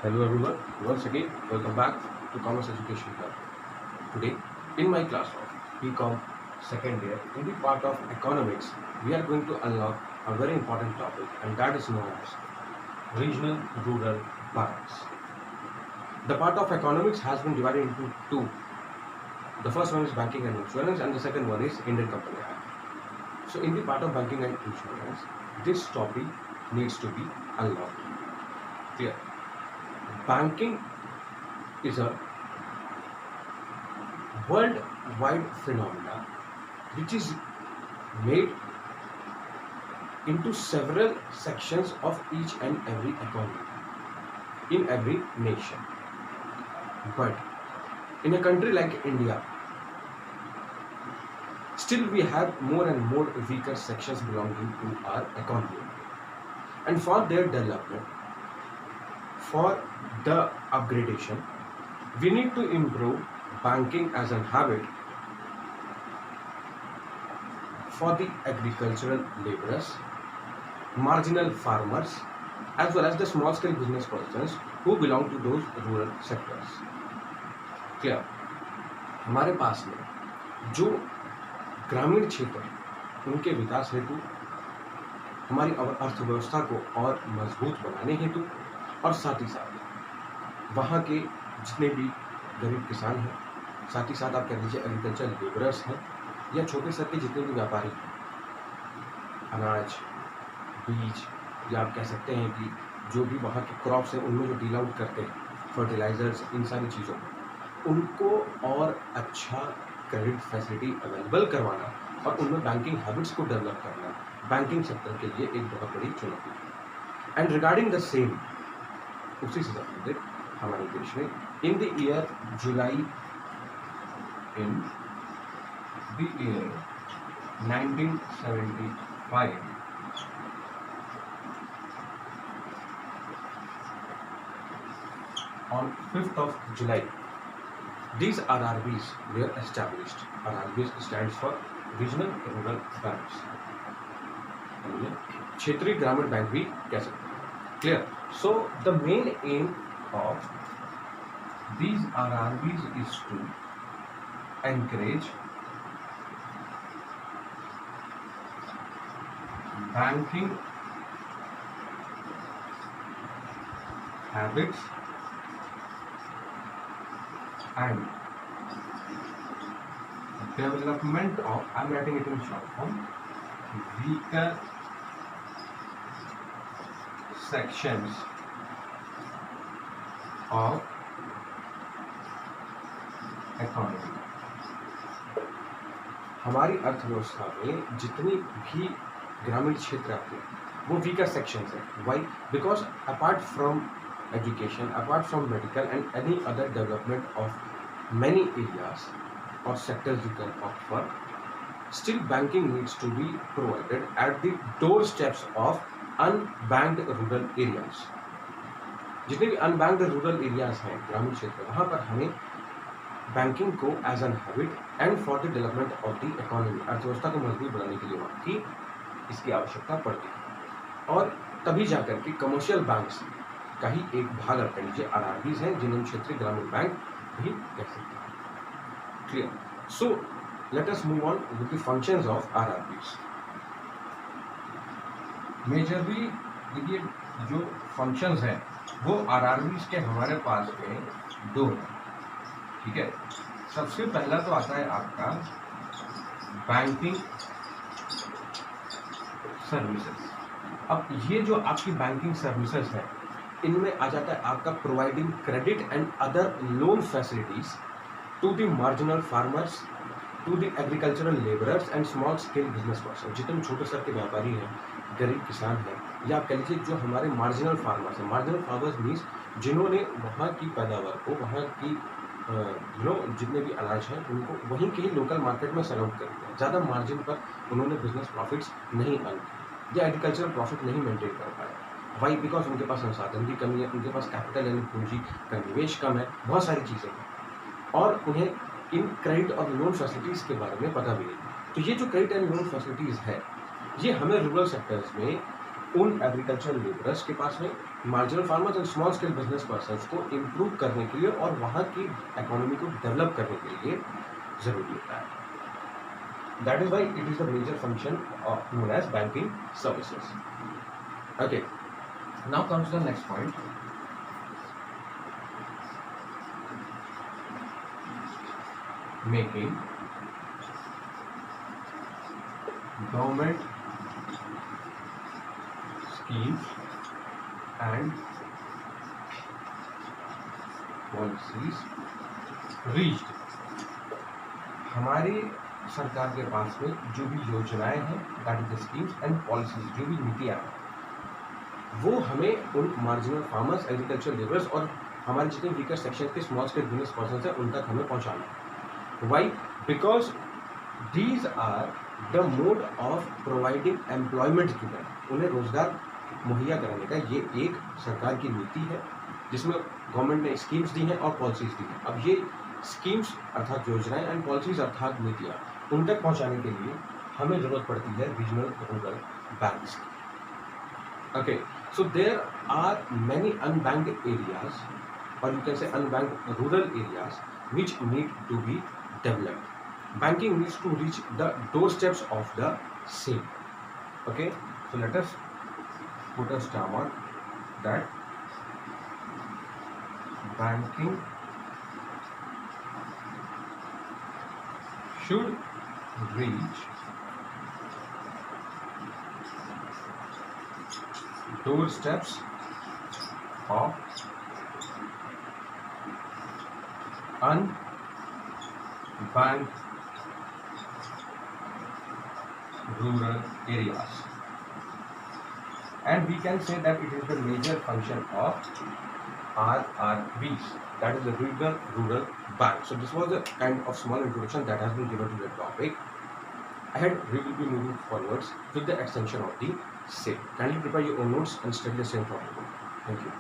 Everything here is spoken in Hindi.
Hello everyone, once again welcome back to Commerce Education Hub. Today in my class of BCom second year in the part of economics we are going to unlock a very important topic and that is known as regional rural balance. The part of economics has been divided into two. The first one is banking and insurance and the second one is Indian Company Act. So in the part of banking and insurance this topic needs to be unlocked. Clear? Banking is a worldwide phenomena which is made into several sections of each and every economy in every nation. But in a country like India, still we have more and more weaker sections belonging to our economy. And for their development, for the upgradation, we need to improve banking as a habit for the agricultural laborers, marginal farmers, as well as the small scale business persons who belong to those rural sectors. Clear? हमारे पास में जो ग्रामीण क्षेत्र है उनके विकास हेतु, हमारी अर्थव्यवस्था को और मजबूत बनाने हेतु और साथ ही साथ वहाँ के जितने भी गरीब किसान हैं, साथ ही साथ आप कह लीजिए एग्रीकल्चर लेबरर्स हैं या छोटे स्तर के जितने भी व्यापारी हैं, अनाज, बीज या आप कह सकते हैं कि जो भी वहाँ के क्रॉप्स हैं उनमें जो डील आउट करते हैं, फर्टिलाइजर्स, इन सारी चीज़ों को उनको और अच्छा क्रेडिट फैसिलिटी अवेलेबल करवाना और उनमें बैंकिंग हैबिट्स को डेवलप करना बैंकिंग सेक्टर के लिए एक बहुत बड़ी चुनौती है. एंड रिगार्डिंग द सेम, उसी से संबंधित हमारे देश में in the year July in the year 1975 on 5th of July these RRBs were established. RRBs stands for Regional Rural Banks. क्षेत्रीय ग्रामीण बैंक भी कह सकते हैं. Clear? So the main M of these RRBs is to encourage banking habits and development of, I'm writing it in short form, weaker sections of economy. हमारी अर्थव्यवस्था में जितनी भी ग्रामीण क्षेत्र आते हैं वो वीकर सेक्शंस हैं. Why? Because apart from education, apart from medical and any other development of many areas or sectors you can opt for, still banking needs to be provided at the doorsteps of unbanked rural areas. जितने भी अनबैंक्ड रूरल एरियाज हैं ग्रामीण क्षेत्र, वहाँ पर हमें बैंकिंग को as an habit and for the development of the economy, अर्थव्यवस्था को मजबूत बनाने के लिए वहाँ की इसकी आवश्यकता पड़ती है. और तभी जाकर के कमर्शियल बैंक्स का ही एक भाग आप कह लीजिए आरआरबीज हैं जिन्हें क्षेत्रीय ग्रामीण बैंक भी कह सकते हैं. Clear? So let us move on with the functions of RRBs. Majorly देखिए जो फंक्शंस हैं वो आरआरबीज के हमारे पास में दो हैं. ठीक है? सबसे पहला तो आता है आपका बैंकिंग सर्विसेज. अब ये जो आपकी बैंकिंग सर्विसेज है इनमें आ जाता है आपका providing credit and other loan facilities to the marginal farmers, to the agricultural labourers and small scale business person. जितने छोटे स्तर के व्यापारी हैं, गरीब किसान हैं, या आप कह लीजिए जो हमारे मार्जिनल फार्मर्स हैं. मार्जिनल फार्मर्स मीन्स जिन्होंने वहाँ की पैदावार को, वहाँ की जितने भी अनाज हैं उनको वहीं के ही लोकल मार्केट में सेल आउट कर दिया. ज़्यादा मार्जिन पर उन्होंने बिजनेस प्रॉफिट्स नहीं अर्न किए या एग्रीकल्चरल प्रॉफिट नहीं मेंटेन कर पाए. वाई? बिकॉज उनके पास संसाधन की कमी है, उनके पास कैपिटल यानी पूंजी का निवेश कम है, बहुत सारी चीज़ें हैं और उन्हें इन क्रेडिट और लोन फैसिलिटीज़ के बारे में पता भी नहीं. तो ये जो क्रेडिट एंड लोन फैसिलिटीज़ है ये हमें रूरल सेक्टर्स में उन एग्रीकल्चरल लेबरर्स के पास में, marginal farmers and small scale business persons को इम्प्रूव करने के लिए और वहाँ की इकोनॉमी को डेवलप करने के लिए ज़रूरी होता है. That is why it is the major function known as banking services. Okay, now comes the next point. Making government schemes and policies reached. हमारी सरकार के पास में जो भी योजनाएं हैं, that is the schemes and policies, जो भी नीतियां हैं, वो हमें उन मार्जिनल फार्मर्स, एग्रीकल्चर लेबर्स और हमारे जितने वीकर सेक्शन के स्मॉल स्केल बिजनेस पर्सन हैं उन तक हमें पहुंचाना है. Why? Because these are the mode of providing employment to them. उन्हें रोजगार मुहैया कराने का ये एक सरकार की नीति है जिसमें गवर्नमेंट ने स्कीम्स दी हैं और पॉलिसीज दी हैं. अब ये स्कीम्स अर्थात योजनाएं एंड पॉलिसीज अर्थात नीतियाँ उन तक पहुँचाने के लिए हमें ज़रूरत पड़ती है रीजनल रूरल बैंक्स की. Okay, so there are many unbanked areas और you can say unbanked rural areas which need to be developed. Banking needs to reach the doorsteps of the same. Okay, so let us put a star on that. Banking should reach doorsteps of unbanked rural areas, and we can say that it is the major function of RRBs, that is the rural bank. So this was a kind of small introduction that has been given to the topic. Ahead we will be moving forwards with the extension of the same. Kindly prepare your own notes and study the same topic. Thank you.